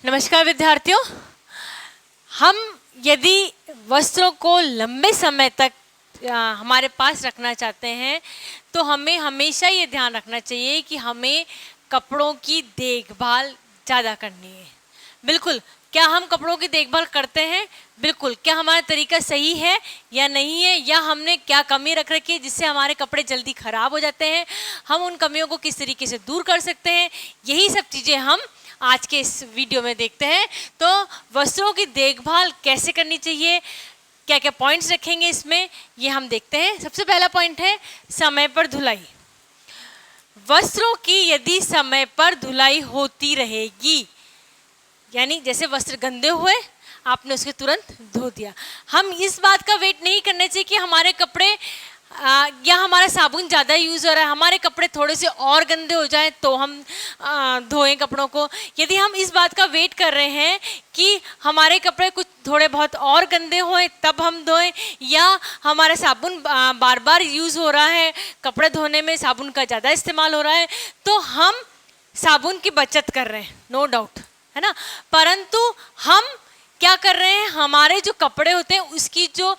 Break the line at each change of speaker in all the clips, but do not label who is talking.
नमस्कार विद्यार्थियों। हम यदि वस्त्रों को लंबे समय तक हमारे पास रखना चाहते हैं तो हमें हमेशा ये ध्यान रखना चाहिए कि हमें कपड़ों की देखभाल ज़्यादा करनी है। बिल्कुल, क्या हम कपड़ों की देखभाल करते हैं? बिल्कुल। क्या हमारा तरीका सही है या नहीं है, या हमने क्या कमी रख रखी है जिससे हमारे कपड़े जल्दी खराब हो जाते हैं? हम उन कमियों को किस तरीके से दूर कर सकते हैं? यही सब चीज़ें हम आज के इस वीडियो में देखते हैं। तो वस्त्रों की देखभाल कैसे करनी चाहिए, क्या क्या पॉइंट्स रखेंगे इसमें, ये हम देखते हैं। सबसे पहला पॉइंट है समय पर धुलाई। वस्त्रों की यदि समय पर धुलाई होती रहेगी, यानी जैसे वस्त्र गंदे हुए आपने उसके तुरंत धो दिया। हम इस बात का वेट नहीं करना चाहिए कि हमारे कपड़े या हमारा साबुन ज़्यादा यूज़ हो रहा है, हमारे कपड़े थोड़े से और गंदे हो जाएं तो हम धोएं कपड़ों को। यदि हम इस बात का वेट कर रहे हैं कि हमारे कपड़े कुछ थोड़े बहुत और गंदे हों तब हम धोएं, या हमारा साबुन बार बार यूज़ हो रहा है, कपड़े धोने में साबुन का ज़्यादा इस्तेमाल हो रहा है, तो हम साबुन की बचत कर रहे हैं, नो डाउट, है ना। परंतु हम क्या कर रहे हैं, हमारे जो कपड़े होते हैं उसकी जो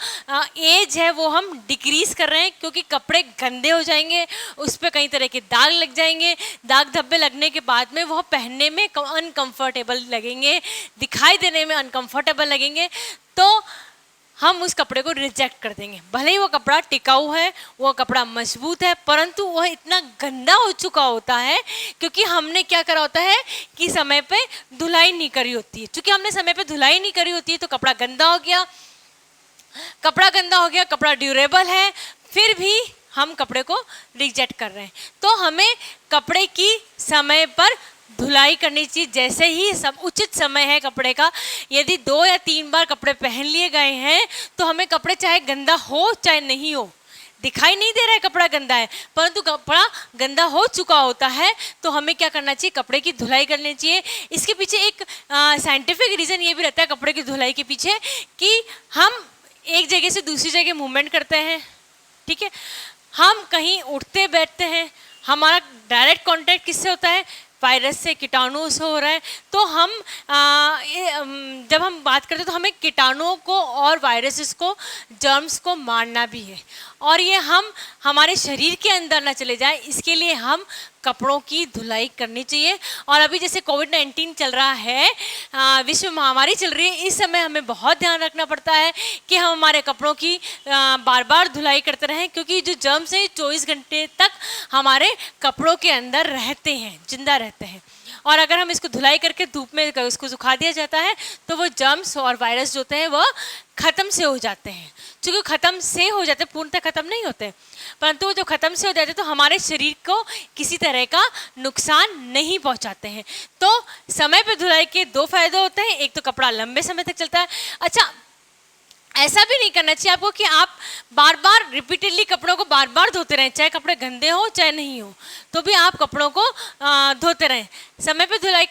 एज है वो हम डिक्रीज कर रहे हैं, क्योंकि कपड़े गंदे हो जाएंगे, उस पर कई तरह के दाग लग जाएंगे। दाग धब्बे लगने के बाद में वह पहनने में अनकंफर्टेबल लगेंगे, दिखाई देने में अनकंफर्टेबल लगेंगे, तो हम उस कपड़े को रिजेक्ट कर देंगे। भले ही वो कपड़ा टिकाऊ है, वो कपड़ा मजबूत है, परंतु वह इतना गंदा हो चुका होता है क्योंकि हमने क्या करा होता है कि समय पे धुलाई नहीं करी होती है। क्योंकि हमने समय पे धुलाई नहीं करी होती है तो कपड़ा गंदा हो गया, कपड़ा ड्यूरेबल है, फिर भी हम कपड़े को रिजेक्ट कर रहे हैं। तो हमें कपड़े की समय पर धुलाई करनी चाहिए। जैसे ही सब उचित समय है कपड़े का, यदि 2 या 3 बार कपड़े पहन लिए गए हैं तो हमें कपड़े चाहे गंदा हो चाहे नहीं हो, दिखाई नहीं दे रहा है कपड़ा गंदा है, परंतु कपड़ा गंदा हो चुका होता है तो हमें क्या करना चाहिए, कपड़े की धुलाई करनी चाहिए। इसके पीछे एक साइंटिफिक रीज़न ये भी रहता है कपड़े की धुलाई के पीछे, कि हम एक जगह से दूसरी जगह मूवमेंट करते हैं, ठीक है, हम कहीं उठते बैठते हैं, हमारा डायरेक्ट कांटेक्ट किससे होता है, वायरस से, कीटाणुओं से हो रहा है। तो हम जब हम बात करते हैं तो हमें कीटाणुओं को और वायरसेस को, जर्म्स को मारना भी है, और ये हम हमारे शरीर के अंदर ना चले जाए, इसके लिए हम कपड़ों की धुलाई करनी चाहिए। और अभी जैसे कोविड-19 चल रहा है, विश्व महामारी चल रही है, इस समय हमें बहुत ध्यान रखना पड़ता है कि हम हमारे कपड़ों की बार बार धुलाई करते रहें, क्योंकि जो जर्म्स हैं 24 घंटे तक हमारे कपड़ों के अंदर रहते हैं, जिंदा रहते हैं। और अगर हम इसको धुलाई करके धूप में इसको सुखा दिया जाता है तो वो जर्म्स और वायरस जो होते हैं वह ख़त्म से हो जाते हैं। चूँकि ख़त्म से हो जाते, पूर्णतः ख़त्म नहीं होते, परंतु जो ख़त्म से हो जाते तो हमारे शरीर को किसी तरह का नुकसान नहीं पहुंचाते हैं। तो समय पर धुलाई के 2 फायदे होते हैं, एक तो कपड़ा लंबे समय तक चलता है। अच्छा, ऐसा भी नहीं करना चाहिए आपको कि आप बार बार रिपीटेडली कपड़ों को बार बार धोते रहें, चाहे कपड़े गंदे हो चाहे नहीं हो, तो भी आप कपड़ों को धोते रहें। समय पे धुलाई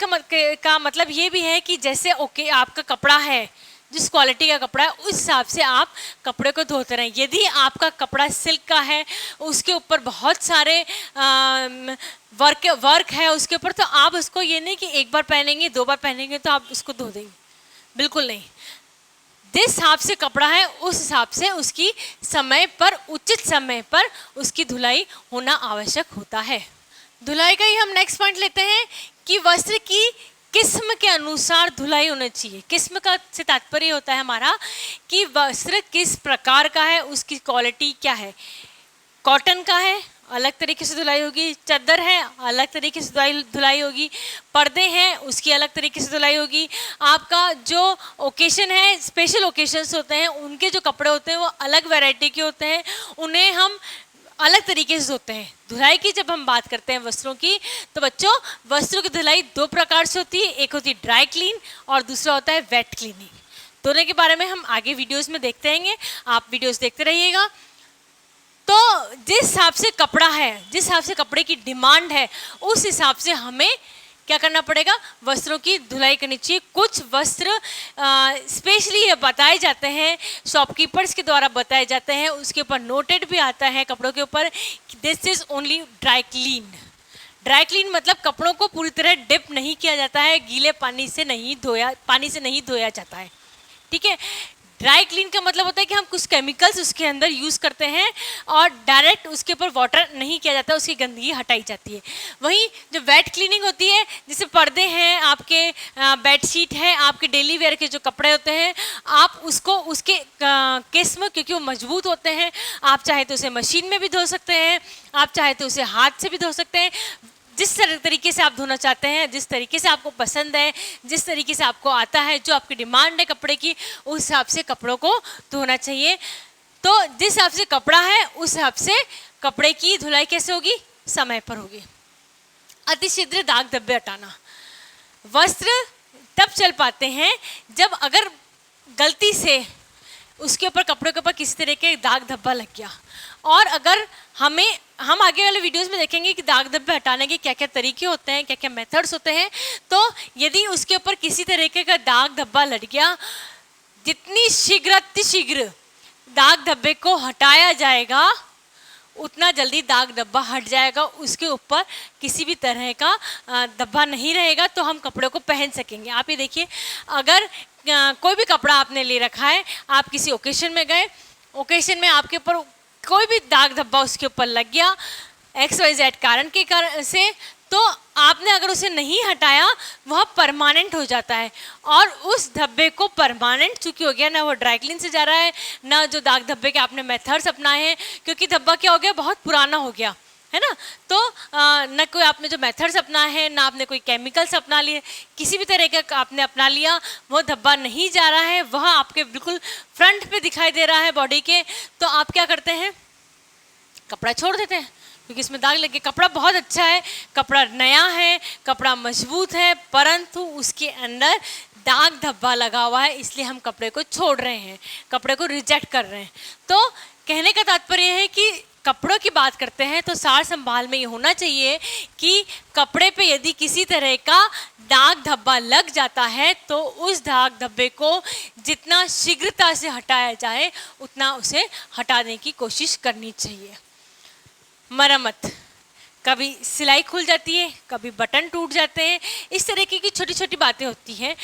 का मतलब ये भी है कि जैसे ओके आपका कपड़ा है, जिस क्वालिटी का कपड़ा है उस हिसाब से आप कपड़े को धोते रहें। यदि आपका कपड़ा सिल्क का है, उसके ऊपर बहुत सारे वर्क है उसके ऊपर, तो आप उसको ये नहीं कि एक बार पहनेंगे 2 बार पहनेंगे तो आप उसको धो देंगे, बिल्कुल नहीं। जिस हिसाब से कपड़ा है उस हिसाब से उसकी समय पर, उचित समय पर उसकी धुलाई होना आवश्यक होता है। धुलाई का ही हम नेक्स्ट पॉइंट लेते हैं कि वस्त्र की किस्म के अनुसार धुलाई होनी चाहिए। किस्म का से तात्पर्य होता है हमारा कि वस्त्र किस प्रकार का है, उसकी क्वालिटी क्या है। कॉटन का है अलग तरीके से धुलाई होगी, चादर है अलग तरीके से धुलाई होगी, पर्दे हैं उसकी अलग तरीके से धुलाई होगी। आपका जो ओकेशन है, स्पेशल ओकेशंस होते हैं, उनके जो कपड़े होते हैं वो अलग वैरायटी के होते हैं, उन्हें हम अलग तरीके से धोते हैं। धुलाई की जब हम बात करते हैं वस्त्रों की, तो बच्चों वस्त्रों की धुलाई 2 प्रकार से होती है, एक होती है ड्राई क्लीन और दूसरा होता है वेट क्लीनिंग। दोनों के बारे में हम आगे वीडियोज़ में देखते रहेंगे, आप वीडियोज़ देखते रहिएगा। तो जिस हिसाब से कपड़ा है, जिस हिसाब से कपड़े की डिमांड है, उस हिसाब से हमें क्या करना पड़ेगा, वस्त्रों की धुलाई करनी चाहिए। कुछ वस्त्र स्पेशली ये बताए जाते हैं, शॉपकीपर्स के द्वारा बताए जाते हैं, उसके ऊपर नोटेड भी आता है कपड़ों के ऊपर, this is only dry clean. Dry clean मतलब कपड़ों को पूरी तरह डिप नहीं किया जाता है, गीले पानी से नहीं धोया जाता है, ठीक है। ड्राई क्लीन का मतलब होता है कि हम कुछ केमिकल्स उसके अंदर यूज़ करते हैं और डायरेक्ट उसके ऊपर वाटर नहीं किया जाता, उसकी गंदगी हटाई जाती है। वहीं जो वेट क्लीनिंग होती है, जैसे पर्दे हैं, आपके बेडशीट है, आपके डेली वेयर के जो कपड़े होते हैं, आप उसको उसके केस में, क्योंकि वो मजबूत होते हैं, आप चाहे तो उसे मशीन में भी धो सकते हैं, आप चाहे तो उसे हाथ से भी धो सकते हैं। जिस तरीके से आप धोना चाहते हैं, जिस तरीके से आपको पसंद है, जिस तरीके से आपको आता है, जो आपकी डिमांड है कपड़े की, उस हिसाब से कपड़ों को धोना चाहिए। तो जिस हिसाब से कपड़ा है उस हिसाब से कपड़े की धुलाई कैसे होगी, समय पर होगी। अतिशीघ्र दाग धब्बे हटाना। वस्त्र तब चल पाते हैं जब अगर गलती से उसके ऊपर, कपड़े के ऊपर किसी तरह के दाग धब्बा लग गया, और अगर हम आगे वाले वीडियोस में देखेंगे कि दाग धब्बे हटाने के क्या क्या तरीके होते हैं, क्या क्या मेथड्स होते हैं। तो यदि उसके ऊपर किसी तरीके का दाग धब्बा लग गया, जितनी शीघ्र दाग धब्बे को हटाया जाएगा उतना जल्दी दाग धब्बा हट जाएगा, उसके ऊपर किसी भी तरह का धब्बा नहीं रहेगा, तो हम कपड़े को पहन सकेंगे। आप ये देखिए, अगर कोई भी कपड़ा आपने ले रखा है, आप किसी ओकेशन में गए, ओकेशन में आपके ऊपर कोई भी दाग धब्बा उसके ऊपर लग गया XYZ कारण से, तो आपने अगर उसे नहीं हटाया, वह परमानेंट हो जाता है। और उस धब्बे को परमानेंट चूंकि हो गया, ना वो ड्राई क्लीन से जा रहा है, ना जो दाग धब्बे के आपने मेथड्स अपनाए हैं, क्योंकि धब्बा क्या हो गया, बहुत पुराना हो गया है ना। तो न कोई आपने जो मेथड्स अपनाए हैं, ना आपने कोई केमिकल्स अपना लिए, किसी भी तरह का आपने अपना लिया, वो धब्बा नहीं जा रहा है, वह आपके बिल्कुल फ्रंट पे दिखाई दे रहा है बॉडी के, तो आप क्या करते हैं, कपड़ा छोड़ देते हैं, क्योंकि इसमें दाग लगे। कपड़ा बहुत अच्छा है, कपड़ा नया है, कपड़ा मजबूत है, परंतु उसके अंदर दाग धब्बा लगा हुआ है, इसलिए हम कपड़े को छोड़ रहे हैं, कपड़े को रिजेक्ट कर रहे हैं। तो कहने का तात्पर्य है कि कपड़ों की बात करते हैं तो सार संभाल में ये होना चाहिए कि कपड़े पे यदि किसी तरह का दाग धब्बा लग जाता है, तो उस दाग धब्बे को जितना शीघ्रता से हटाया जाए उतना उसे हटाने की कोशिश करनी चाहिए। मरम्मत, कभी सिलाई खुल जाती है, कभी बटन टूट जाते हैं, इस तरह की छोटी छोटी बातें होती हैं।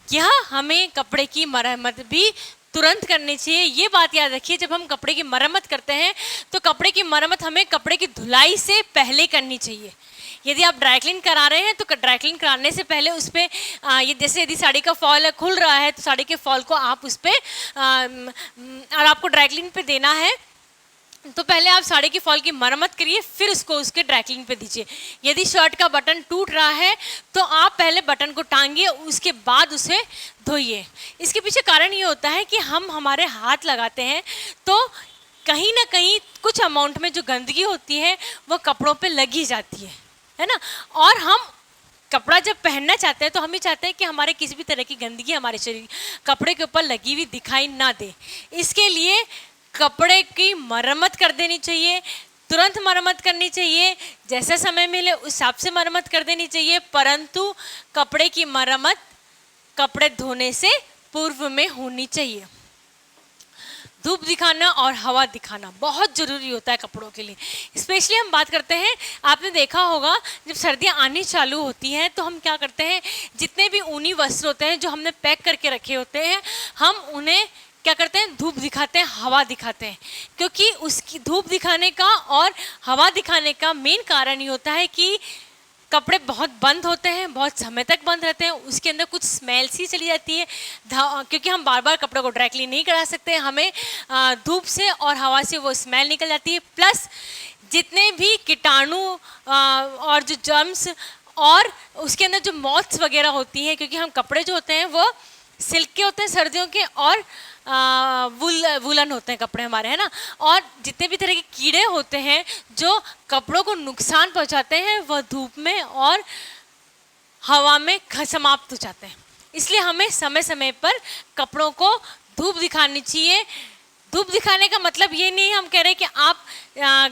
यह हमें कपड़े की मरम्मत भी तुरंत करनी चाहिए। ये बात याद रखिए, जब हम कपड़े की मरम्मत करते हैं तो कपड़े की मरम्मत हमें कपड़े की धुलाई से पहले करनी चाहिए। यदि आप ड्राई क्लीन करा रहे हैं तो ड्राई क्लीन कराने से पहले उस पर ये, जैसे यदि साड़ी का फॉल खुल रहा है तो साड़ी के फॉल को आप उस पर, और आपको ड्राई क्लीन पे देना है, तो पहले आप साड़ी की फॉल की मरम्मत करिए, फिर उसको उसके ड्राई क्लीन पे दीजिए। यदि शर्ट का बटन टूट रहा है तो आप पहले बटन को टांगिए, उसके बाद उसे धोइए। इसके पीछे कारण ये होता है कि हम हमारे हाथ लगाते हैं तो कहीं ना कहीं कुछ अमाउंट में जो गंदगी होती है वो कपड़ों पे लगी जाती है ना। और हम कपड़ा जब पहनना चाहते हैं तो हम ही चाहते हैं कि हमारे किसी भी तरह की गंदगी हमारे शरीर कपड़े के ऊपर लगी हुई दिखाई ना दे। इसके लिए कपड़े की मरम्मत कर देनी चाहिए, तुरंत मरम्मत करनी चाहिए, जैसा समय मिले उस हिसाब से मरम्मत कर देनी चाहिए, परंतु कपड़े की मरम्मत कपड़े धोने से पूर्व में होनी चाहिए। धूप दिखाना और हवा दिखाना बहुत ज़रूरी होता है कपड़ों के लिए। स्पेशली हम बात करते हैं, आपने देखा होगा जब सर्दियां आनी चालू होती हैं तो हम क्या करते हैं, जितने भी ऊनी वस्त्र होते हैं जो हमने पैक करके रखे होते हैं, हम उन्हें क्या करते हैं, धूप दिखाते हैं, हवा दिखाते हैं। क्योंकि उसकी धूप दिखाने का और हवा दिखाने का मेन कारण ये होता है कि कपड़े बहुत बंद होते हैं, बहुत समय तक बंद रहते हैं, उसके अंदर कुछ स्मेल सी चली जाती है, क्योंकि हम बार बार कपड़े को ड्राई क्लीन नहीं करा सकते, हमें धूप से और हवा से वो स्मेल निकल जाती है। प्लस जितने भी कीटाणु और जो जर्म्स और उसके अंदर जो मॉथ्स वगैरह होती हैं, क्योंकि हम कपड़े जो होते हैं वो सिल्क के होते हैं सर्दियों के, और वुलन होते हैं कपड़े हमारे, है ना। और जितने भी तरह के कीड़े होते हैं जो कपड़ों को नुकसान पहुंचाते हैं, वह धूप में और हवा में समाप्त हो जाते हैं। इसलिए हमें समय समय पर कपड़ों को धूप दिखानी चाहिए। धूप दिखाने का मतलब ये नहीं हम कह रहे कि आप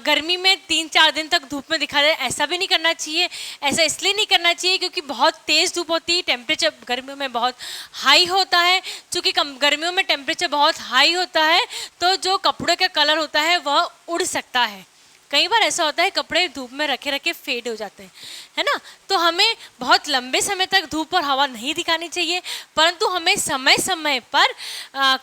गर्मी में 3-4 दिन तक धूप में दिखा रहे, ऐसा भी नहीं करना चाहिए। ऐसा इसलिए नहीं करना चाहिए क्योंकि बहुत तेज़ धूप होती है, टेम्परेचर गर्मियों में बहुत हाई होता है। चूँकि गर्मियों में टेम्परेचर बहुत हाई होता है तो जो कपड़े का कलर होता है वह उड़ सकता है, कई बार ऐसा होता है कपड़े धूप में रखे रखे फेड हो जाते हैं, है ना। तो हमें बहुत लंबे समय तक धूप और हवा नहीं दिखानी चाहिए, परंतु हमें समय समय पर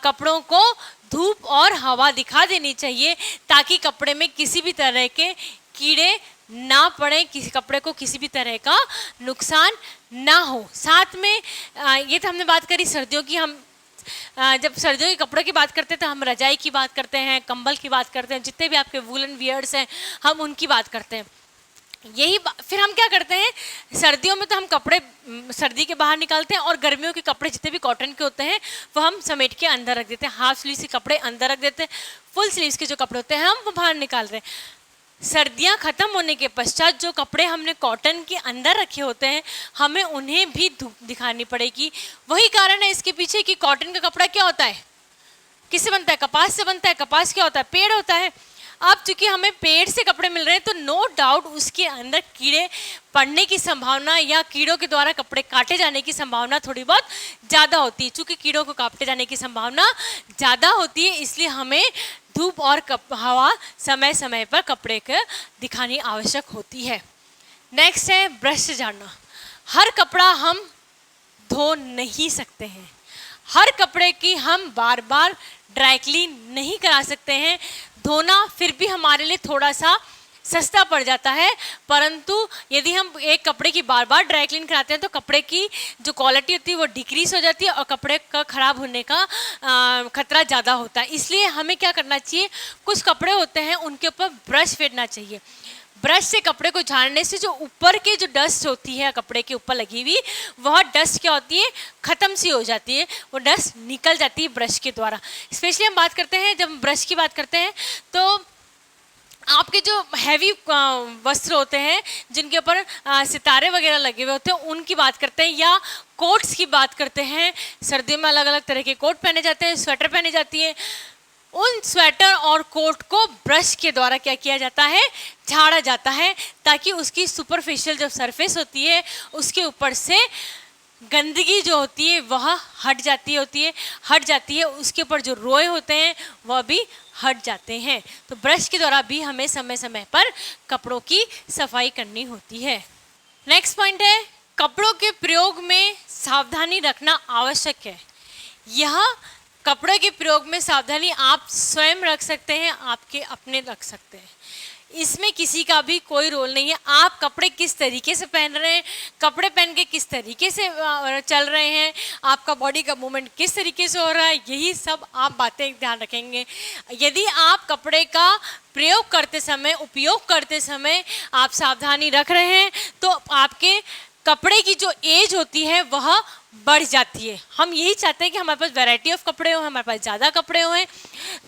कपड़ों को धूप और हवा दिखा देनी चाहिए, ताकि कपड़े में किसी भी तरह के कीड़े ना पड़े, किसी कपड़े को किसी भी तरह का नुकसान ना हो। साथ में ये तो हमने बात करी सर्दियों की। हम जब सर्दियों के कपड़ों की बात करते हैं तो हम रजाई की बात करते हैं, कंबल की बात करते हैं, जितने भी आपके वूलन वियर्स हैं हम उनकी बात करते हैं। फिर हम क्या करते हैं, सर्दियों में तो हम कपड़े सर्दी के बाहर निकालते हैं, और गर्मियों के कपड़े जितने भी कॉटन के होते हैं वो हम समेट के अंदर रख देते हैं। हाफ स्लीव्स के कपड़े अंदर रख देते हैं, फुल स्लीव्स के जो कपड़े होते हैं हम वो बाहर निकाल रहे हैं। सर्दियां खत्म होने के पश्चात जो कपड़े हमने कॉटन के अंदर रखे होते हैं हमें उन्हें भी धूप दिखानी पड़ेगी। वही कारण है इसके पीछे कि कॉटन का कपड़ा क्या होता है, किससे बनता है, कपास से बनता है। कपास क्या होता है, पेड़ होता है। अब चूंकि हमें पेड़ से कपड़े मिल रहे हैं तो नो डाउट उसके अंदर कीड़े पड़ने की संभावना या कीड़ों के द्वारा कपड़े काटे जाने की संभावना थोड़ी बहुत ज़्यादा होती है। चूंकि कीड़ों को काटे जाने की संभावना ज़्यादा होती है, इसलिए हमें धूप और हवा समय समय पर कपड़े को दिखानी आवश्यक होती है। नेक्स्ट है ब्रश से झाड़ना। हर कपड़ा हम धो नहीं सकते हैं, हर कपड़े की हम बार बार ड्राई क्लीन नहीं करा सकते हैं। धोना फिर भी हमारे लिए थोड़ा सा सस्ता पड़ जाता है, परंतु यदि हम एक कपड़े की बार बार ड्राई क्लीन कराते हैं तो कपड़े की जो क्वालिटी होती है वो डिक्रीज हो जाती है और कपड़े का ख़राब होने का खतरा ज़्यादा होता है। इसलिए हमें क्या करना चाहिए, कुछ कपड़े होते हैं उनके ऊपर ब्रश फेरना चाहिए। ब्रश से कपड़े को झाड़ने से जो ऊपर के जो डस्ट होती है कपड़े के ऊपर लगी हुई, वह डस्ट क्या होती है, ख़त्म सी हो जाती है, वो डस्ट निकल जाती है ब्रश के द्वारा। स्पेशली हम बात करते हैं, जब ब्रश की बात करते हैं तो आपके जो हैवी वस्त्र होते हैं जिनके ऊपर सितारे वगैरह लगे हुए होते हैं उनकी बात करते हैं, या कोट्स की बात करते हैं। सर्दियों में अलग अलग तरह के कोट पहने जाते हैं, स्वेटर पहने जाती है। उन स्वेटर और कोट को ब्रश के द्वारा क्या किया जाता है, झाड़ा जाता है, ताकि उसकी सुपरफिशियल जो सरफेस होती है उसके ऊपर से गंदगी जो होती है वह हट जाती है, उसके ऊपर जो रोए होते हैं वह भी हट जाते हैं। तो ब्रश के द्वारा भी हमें समय समय पर कपड़ों की सफाई करनी होती है। नेक्स्ट पॉइंट है, कपड़ों के प्रयोग में सावधानी रखना आवश्यक है। यह कपड़े के प्रयोग में सावधानी आप स्वयं रख सकते हैं, आपके अपने रख सकते हैं, इसमें किसी का भी कोई रोल नहीं है। आप कपड़े किस तरीके से पहन रहे हैं, कपड़े पहन के किस तरीके से चल रहे हैं, आपका बॉडी का मूवमेंट किस तरीके से हो रहा है, यही सब आप बातें ध्यान रखेंगे। यदि आप कपड़े का प्रयोग करते समय, उपयोग करते समय आप सावधानी रख रहे हैं तो आपके कपड़े की जो एज होती है वह बढ़ जाती है। हम यही चाहते हैं कि हमारे पास वैरायटी ऑफ कपड़े हो, हमारे पास ज़्यादा कपड़े हों।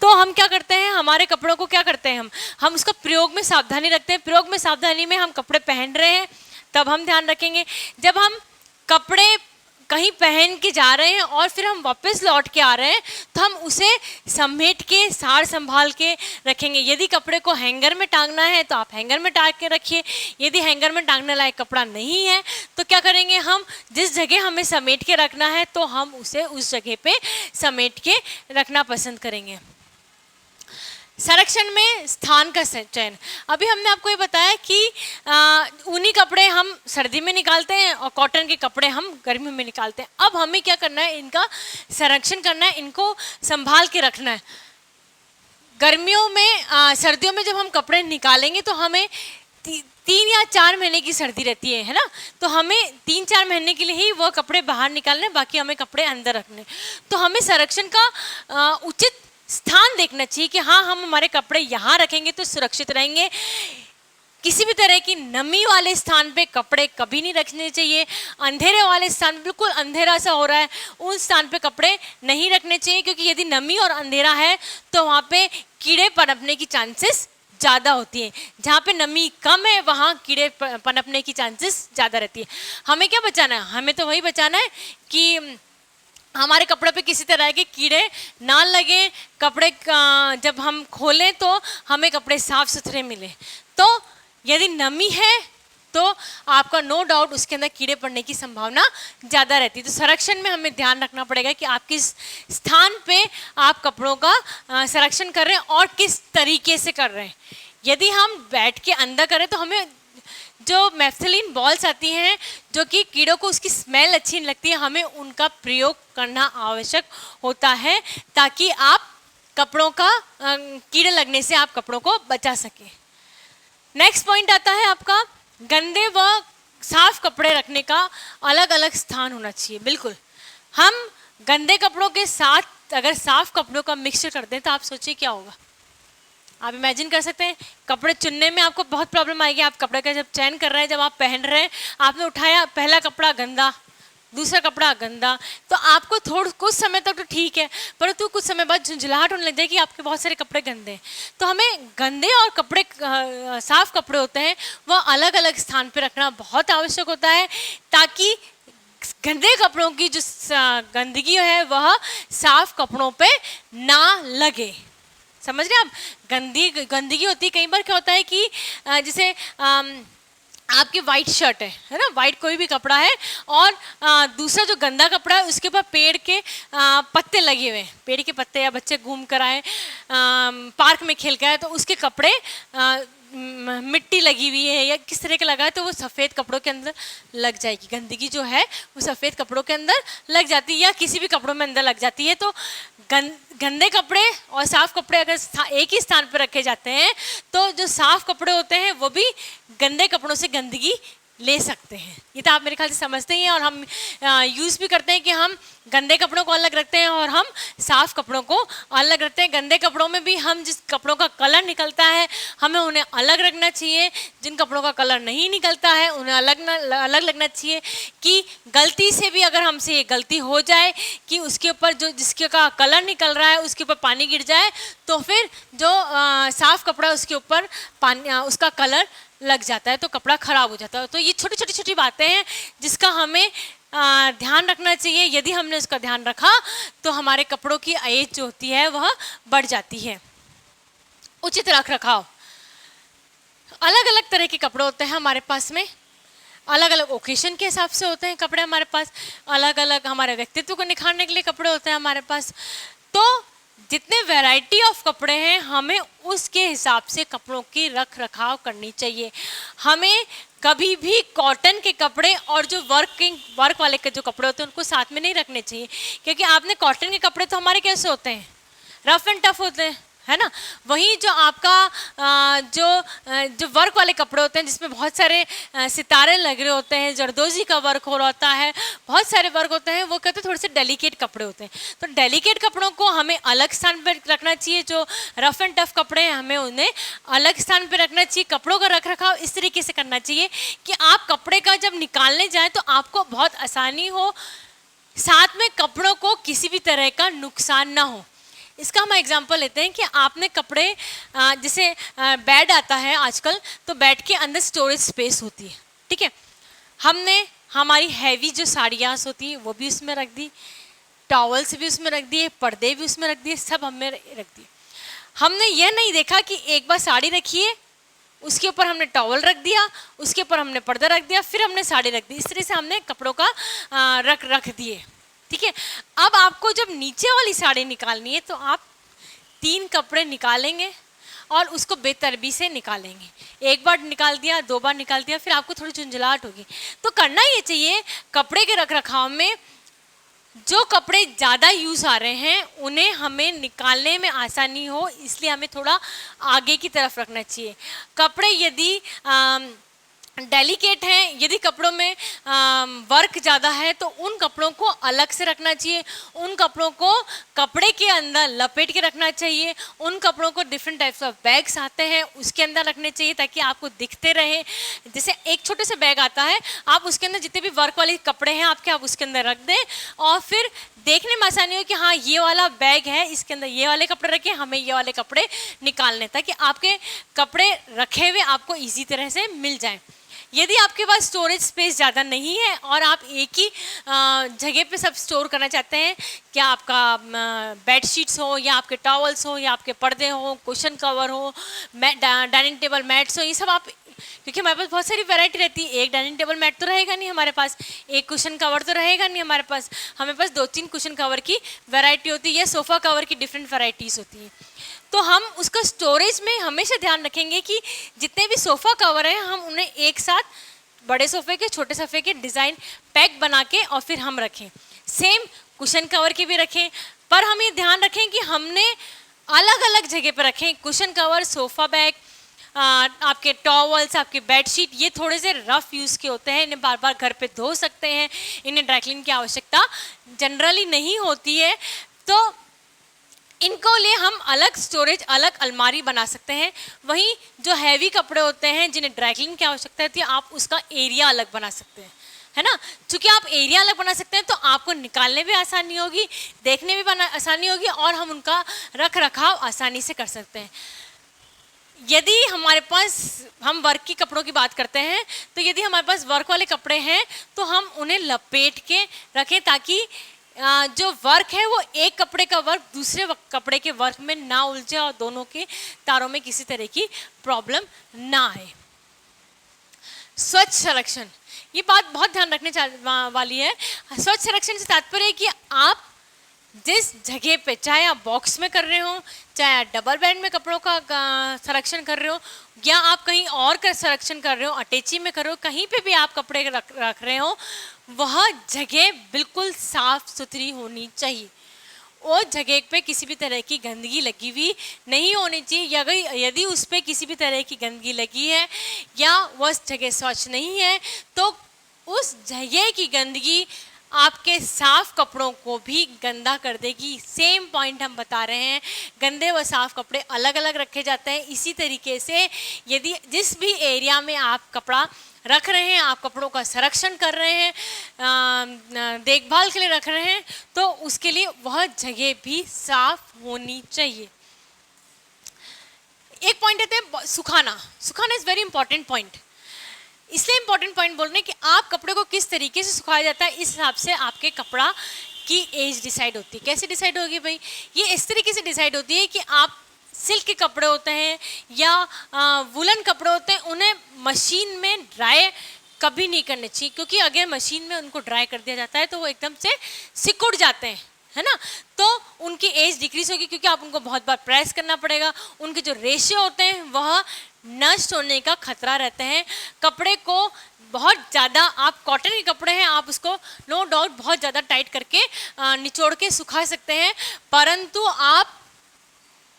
तो हम क्या करते हैं, हमारे कपड़ों को क्या करते हैं, हम उसका प्रयोग में सावधानी रखते हैं। प्रयोग में सावधानी में हम कपड़े पहन रहे हैं तब हम ध्यान रखेंगे। जब हम कपड़े कहीं पहन के जा रहे हैं और फिर हम वापस लौट के आ रहे हैं तो हम उसे समेट के सार संभाल के रखेंगे। यदि कपड़े को हैंगर में टांगना है तो आप हैंगर में टांग के रखिए। यदि हैंगर में टांगने लायक कपड़ा नहीं है तो क्या करेंगे, हम जिस जगह हमें समेट के रखना है तो हम उसे उस जगह पे समेट के रखना पसंद करेंगे। संरक्षण में स्थान का चयन। अभी हमने आपको ये बताया कि ऊनी कपड़े हम सर्दी में निकालते हैं और कॉटन के कपड़े हम गर्मी में निकालते हैं। अब हमें क्या करना है, इनका संरक्षण करना है, इनको संभाल के रखना है। गर्मियों में सर्दियों में जब हम कपड़े निकालेंगे तो हमें 3 या 4 महीने की सर्दी रहती है ना, तो हमें 3-4 महीने के लिए ही वो कपड़े बाहर निकालने, बाकी हमें कपड़े अंदर रखने। तो हमें संरक्षण का उचित स्थान देखना चाहिए कि हाँ, हम हमारे कपड़े यहाँ रखेंगे तो सुरक्षित रहेंगे। किसी भी तरह की नमी वाले स्थान पे कपड़े कभी नहीं रखने चाहिए। अंधेरे वाले स्थान, बिल्कुल अंधेरा सा हो रहा है, उन स्थान पे कपड़े नहीं रखने चाहिए, क्योंकि यदि नमी और अंधेरा है तो वहाँ पे कीड़े पनपने की चांसेस ज़्यादा होती है। जहाँ पे नमी कम है वहाँ कीड़े पनपने की चांसेस ज़्यादा रहती है। हमें क्या बचाना है, हमें तो वही बचाना है कि हमारे कपड़े पे किसी तरह के कीड़े ना लगे। कपड़े जब हम खोलें तो हमें कपड़े साफ सुथरे मिले। तो यदि नमी है तो आपका नो डाउट उसके अंदर कीड़े पड़ने की संभावना ज़्यादा रहती है। तो संरक्षण में हमें ध्यान रखना पड़ेगा कि आप किस स्थान पे आप कपड़ों का संरक्षण कर रहे हैं और किस तरीके से कर रहे हैं। यदि हम बैठ के अंदर करें तो हमें जो मैफ्थिलीन बॉल्स आती हैं जो कि कीड़ों को उसकी स्मेल अच्छी नहीं लगती है, हमें उनका प्रयोग करना आवश्यक होता है ताकि आप कपड़ों का कीड़े लगने से आप कपड़ों को बचा सकें। नेक्स्ट पॉइंट आता है आपका गंदे व साफ कपड़े रखने का अलग अलग स्थान होना चाहिए। बिल्कुल, हम गंदे कपड़ों के साथ अगर साफ कपड़ों का मिक्सचर कर दें तो आप सोचिए क्या होगा। आप इमेजिन कर सकते हैं, कपड़े चुनने में आपको बहुत प्रॉब्लम आएगी। आप कपड़े का जब चयन कर रहे हैं, जब आप पहन रहे हैं, आपने उठाया, पहला कपड़ा गंदा, दूसरा कपड़ा गंदा, तो आपको थोड़ा कुछ समय तक तो ठीक है, परंतु कुछ समय बाद झुंझलाहट होने लग जाएगी कि आपके बहुत सारे कपड़े गंदे हैं। तो हमें गंदे और कपड़े साफ कपड़े होते हैं वह अलग अलग स्थान पर रखना बहुत आवश्यक होता है ताकि गंदे कपड़ों की जो गंदगी है वह साफ कपड़ों पे ना लगे। समझ रहे आप, गंदगी होती है। कई बार क्या होता है कि जैसे आपकी वाइट शर्ट है ना, वाइट कोई भी कपड़ा है और दूसरा जो गंदा कपड़ा है उसके ऊपर पेड़ के पत्ते लगे हुए हैं, पेड़ के पत्ते, या बच्चे घूम कर आए, पार्क में खेल के आए, तो उसके कपड़े मिट्टी लगी हुई है या किस तरह का लगा है तो वो सफ़ेद कपड़ों के अंदर लग जाएगी। गंदगी जो है वो सफ़ेद कपड़ों के अंदर लग जाती है या किसी भी कपड़ों में अंदर लग जाती है। तो गंदे कपड़े और साफ कपड़े अगर एक ही स्थान पर रखे जाते हैं तो जो साफ कपड़े होते हैं वो भी गंदे कपड़ों से गंदगी ले सकते हैं। ये तो आप मेरे ख्याल से समझते ही हैं। और हम यूज़ भी करते हैं कि हम गंदे कपड़ों को अलग रखते हैं और हम साफ़ कपड़ों को अलग रखते हैं। गंदे कपड़ों में भी हम जिस कपड़ों का कलर निकलता है हमें उन्हें अलग रखना चाहिए, जिन कपड़ों का कलर नहीं निकलता है उन्हें अलग लगना चाहिए। कि गलती से भी अगर हमसे ये गलती हो जाए कि उसके ऊपर जो जिसके का कलर निकल रहा है उसके ऊपर पानी गिर जाए तो फिर जो साफ़ कपड़ा उसके ऊपर पानी उसका कलर लग जाता है तो कपड़ा ख़राब हो जाता है। तो ये छोटी छोटी बातें हैं जिसका हमें ध्यान रखना चाहिए। यदि हमने उसका ध्यान रखा तो हमारे कपड़ों की एज जो होती है वह बढ़ जाती है। उचित रख रखाव, अलग अलग तरह के कपड़े होते हैं हमारे पास में, अलग अलग ओकेशन के हिसाब से होते हैं कपड़े हमारे पास, अलग अलग हमारे व्यक्तित्व को निखारने के लिए कपड़े होते हैं हमारे पास। तो जितने वैरायटी ऑफ कपड़े हैं हमें उसके हिसाब से कपड़ों की रख रखाव करनी चाहिए। हमें कभी भी कॉटन के कपड़े और जो वर्क वाले के जो कपड़े होते हैं उनको साथ में नहीं रखने चाहिए, क्योंकि आपने कॉटन के कपड़े तो हमारे कैसे होते हैं, रफ एंड टफ होते हैं, है ना। वहीं जो आपका जो वर्क वाले कपड़े होते हैं जिसमें बहुत सारे सितारे लग रहे होते हैं, जरदोजी का वर्क हो रहा होता है, बहुत सारे वर्क होते हैं, वो कहते हैं थोड़े से डेलिकेट कपड़े होते हैं। तो डेलिकेट कपड़ों को हमें अलग स्थान पर रखना चाहिए। जो रफ एंड टफ कपड़े हैं हमें उन्हें अलग स्थान पर रखना चाहिए। कपड़ों का रख रखाव इस तरीके से करना चाहिए कि आप कपड़े का जब निकालने जाएँ तो आपको बहुत आसानी हो, साथ में कपड़ों को किसी भी तरह का नुकसान ना हो। इसका हम एग्जांपल लेते हैं कि आपने कपड़े जैसे बेड आता है आजकल, तो बेड के अंदर स्टोरेज स्पेस होती है, ठीक है। हमने हमारी हैवी जो साड़ियाँ होती है वो भी उसमें रख दी, टॉवल्स भी उसमें रख दिए, पर्दे भी उसमें रख दिए, सब हमने रख दिए। हमने यह नहीं देखा कि एक बार साड़ी रखी है, उसके ऊपर हमने टॉवल रख दिया, उसके ऊपर हमने पर्दा रख दिया, फिर हमने साड़ी रख दी। इस तरह से हमने कपड़ों का रख दिए, ठीक है। अब आपको जब नीचे वाली साड़ी निकालनी है तो आप 3 कपड़े निकालेंगे और उसको बेतरबी से निकालेंगे। एक बार निकाल दिया, 2 बार निकाल दिया, फिर आपको थोड़ी झुंझलाहट होगी। तो करना ये चाहिए कपड़े के रख रखाव में, जो कपड़े ज़्यादा यूज़ आ रहे हैं उन्हें हमें निकालने में आसानी हो, इसलिए हमें थोड़ा आगे की तरफ रखना चाहिए। कपड़े यदि डेलिकेट हैं, यदि कपड़ों में वर्क ज़्यादा है तो उन कपड़ों को अलग से रखना चाहिए। उन कपड़ों को कपड़े के अंदर लपेट के रखना चाहिए। उन कपड़ों को डिफरेंट टाइप्स ऑफ बैग्स आते हैं उसके अंदर रखने चाहिए ताकि आपको दिखते रहे। जैसे एक छोटे से बैग आता है, आप उसके अंदर जितने भी वर्क वाले कपड़े हैं आपके, आप उसके अंदर रख दें और फिर देखने में आसानी हो कि हाँ ये वाला बैग है, इसके अंदर ये वाले कपड़े रखे, हमें ये वाले कपड़े निकालने, ताकि आपके कपड़े रखे हुए आपको ईजी तरह से मिल जाएं। यदि आपके पास स्टोरेज स्पेस ज़्यादा नहीं है और आप एक ही जगह पे सब स्टोर करना चाहते हैं, क्या आपका बेड शीट्स हो या आपके टॉवल्स हो या आपके पर्दे हो, कुशन कवर हो, डाइनिंग टेबल मैट्स हो, ये सब आप क्योंकि हमारे पास बहुत सारी वैरायटी रहती है। एक डाइनिंग टेबल मैट तो रहेगा नहीं हमारे पास, एक कुशन कवर तो रहेगा नहीं हमारे पास, हमें पास 2-3 कुशन कवर की वैरायटी होती है या सोफ़ा कवर की डिफरेंट वैरायटीज़ होती हैं। तो हम उसका स्टोरेज में हमेशा ध्यान रखेंगे कि जितने भी सोफ़ा कवर हैं हम उन्हें एक साथ बड़े सोफ़े के छोटे सोफ़े के डिज़ाइन पैक बना के और फिर हम रखें। सेम कुशन कवर के भी रखें, पर हम ये ध्यान रखें कि हमने अलग अलग जगह पर रखें। कुशन कवर, सोफ़ा बैग, आपके टॉवल्स, आपके बेडशीट, ये थोड़े से रफ़ यूज़ के होते हैं, इन्हें बार बार घर पे धो सकते हैं, इन्हें ड्राई क्लीन की आवश्यकता जनरली नहीं होती है। तो इनको लिए हम अलग स्टोरेज, अलग अलमारी बना सकते हैं। वहीं जो हैवी कपड़े होते हैं जिन्हें ड्राई क्लीन की आवश्यकता होती है, आप उसका एरिया अलग बना सकते हैं, है ना। चूँकि आप एरिया अलग बना सकते हैं तो आपको निकालने भी आसानी होगी, देखने भी आसानी होगी और हम उनका रख रखाव आसानी से कर सकते हैं। यदि हमारे पास, हम वर्क की कपड़ों की बात करते हैं, तो यदि हमारे पास वर्क वाले कपड़े हैं तो हम उन्हें लपेट के रखें ताकि जो वर्क है वो एक कपड़े का वर्क दूसरे कपड़े के वर्क में ना उलझे और दोनों के तारों में किसी तरह की प्रॉब्लम ना आए। स्वच्छ संरक्षण, ये बात बहुत ध्यान रखने वाली है। स्वच्छ संरक्षण से तात्पर्य है कि आप जिस जगह पे, चाहे आप बॉक्स में कर रहे हो, चाहे आप डबल बेड में कपड़ों का संरक्षण कर रहे हो, या आप कहीं और का संरक्षण कर रहे हो, अटैची में कर रहे हो, कहीं पे भी आप कपड़े रख रहे हो, वह जगह बिल्कुल साफ सुथरी होनी चाहिए। वो जगह पे किसी भी तरह की गंदगी लगी हुई नहीं होनी चाहिए। यदि उस पर किसी भी तरह की गंदगी लगी है या वह जगह स्वच्छ नहीं है तो उस जगह की गंदगी आपके साफ कपड़ों को भी गंदा कर देगी। सेम पॉइंट हम बता रहे हैं, गंदे व साफ कपड़े अलग अलग रखे जाते हैं। इसी तरीके से यदि जिस भी एरिया में आप कपड़ा रख रहे हैं, आप कपड़ों का संरक्षण कर रहे हैं, देखभाल के लिए रख रहे हैं, तो उसके लिए वह जगह भी साफ होनी चाहिए। एक पॉइंट कहते हैं सुखाना। सुखाना इज वेरी इंपॉर्टेंट पॉइंट। इसलिए इंपॉर्टेंट पॉइंट बोल रहे हैं कि आप कपड़े को किस तरीके से सुखाया जाता है, इस हिसाब से आपके कपड़ा की एज डिसाइड होती है। कैसे डिसाइड होगी भाई? ये इस तरीके से डिसाइड होती है कि आप सिल्क के कपड़े होते हैं या वुलन कपड़े होते हैं, उन्हें मशीन में ड्राई कभी नहीं करने चाहिए, क्योंकि अगर मशीन में उनको ड्राई कर दिया जाता है तो वो एकदम से सिकुड़ जाते हैं, है ना। तो उनकी एज डिक्रीज होगी क्योंकि आप उनको बहुत बार प्रेस करना पड़ेगा। उनके जो रेशियो होते हैं वह नष्ट होने का खतरा रहता है। कपड़े को बहुत ज़्यादा, आप कॉटन के कपड़े हैं, आप उसको नो डाउट बहुत ज़्यादा टाइट करके निचोड़ के सुखा सकते हैं, परंतु आप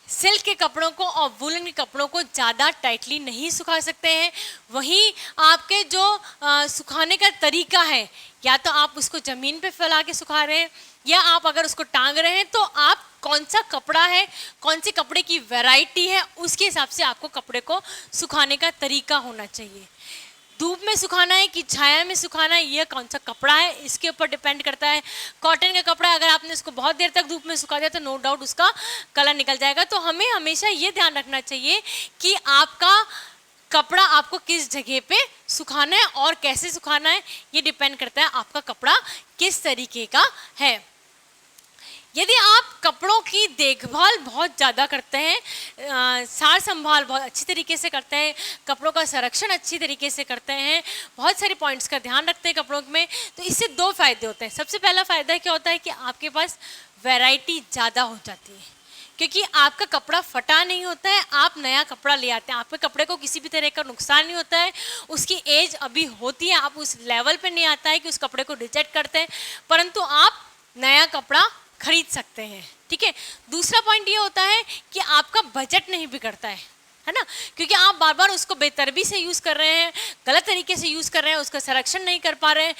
सिल्क के कपड़ों को और वुलन के कपड़ों को ज़्यादा टाइटली नहीं सुखा सकते हैं। वहीं आपके जो सुखाने का तरीका है, या तो आप उसको ज़मीन पे फैला के सुखा रहे हैं या आप अगर उसको टांग रहे हैं, तो आप कौन सा कपड़ा है, कौन से कपड़े की वैरायटी है, उसके हिसाब से आपको कपड़े को सुखाने का तरीका होना चाहिए। धूप में सुखाना है कि छाया में सुखाना है, यह कौन सा कपड़ा है इसके ऊपर डिपेंड करता है। कॉटन का कपड़ा अगर आपने उसको बहुत देर तक धूप में सुखा दिया तो नो डाउट उसका कलर निकल जाएगा। तो हमें हमेशा ये ध्यान रखना चाहिए कि आपका कपड़ा आपको किस जगह पे सुखाना है और कैसे सुखाना है, ये डिपेंड करता है आपका कपड़ा किस तरीके का है। यदि आप कपड़ों की देखभाल बहुत ज़्यादा करते हैं, सार संभाल बहुत अच्छी तरीके से करते हैं, कपड़ों का संरक्षण अच्छी तरीके से करते हैं, बहुत सारे पॉइंट्स का ध्यान रखते हैं कपड़ों में, तो इससे दो फायदे होते हैं। सबसे पहला फ़ायदा क्या होता है कि आपके पास वैरायटी ज़्यादा हो जाती है, क्योंकि आपका कपड़ा फटा नहीं होता है, आप नया कपड़ा ले आते हैं, आपके कपड़े को किसी भी तरह का नुकसान नहीं होता है, उसकी एज अभी होती है, आप उस लेवल पे नहीं आता है कि उस कपड़े को रिजेक्ट करते हैं, परंतु आप नया कपड़ा खरीद सकते हैं। ठीक है। दूसरा पॉइंट ये होता है कि आपका बजट नहीं बिगड़ता है ना, क्योंकि आप बार बार उसको बेतरबी से यूज़ कर रहे हैं, गलत तरीके से यूज़ कर रहे हैं, उसका संरक्षण नहीं कर पा रहे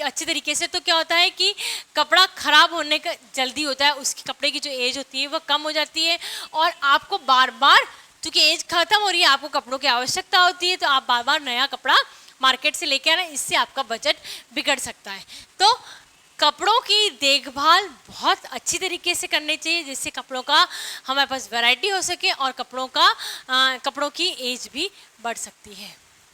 अच्छे तरीके से, तो क्या होता है कि कपड़ा ख़राब होने का जल्दी होता है, उसकी कपड़े की जो एज होती है वह कम हो जाती है और आपको बार बार, चूँकि एज ख़त्म हो रही है, आपको कपड़ों की आवश्यकता होती है, तो आप बार बार नया कपड़ा मार्केट से लेके आ रहे हैं, इससे आपका बजट बिगड़ सकता है। तो कपड़ों की देखभाल बहुत अच्छी तरीके से करनी चाहिए, जिससे कपड़ों का हमारे पास वैरायटी हो सके और कपड़ों की एज भी बढ़ सकती है।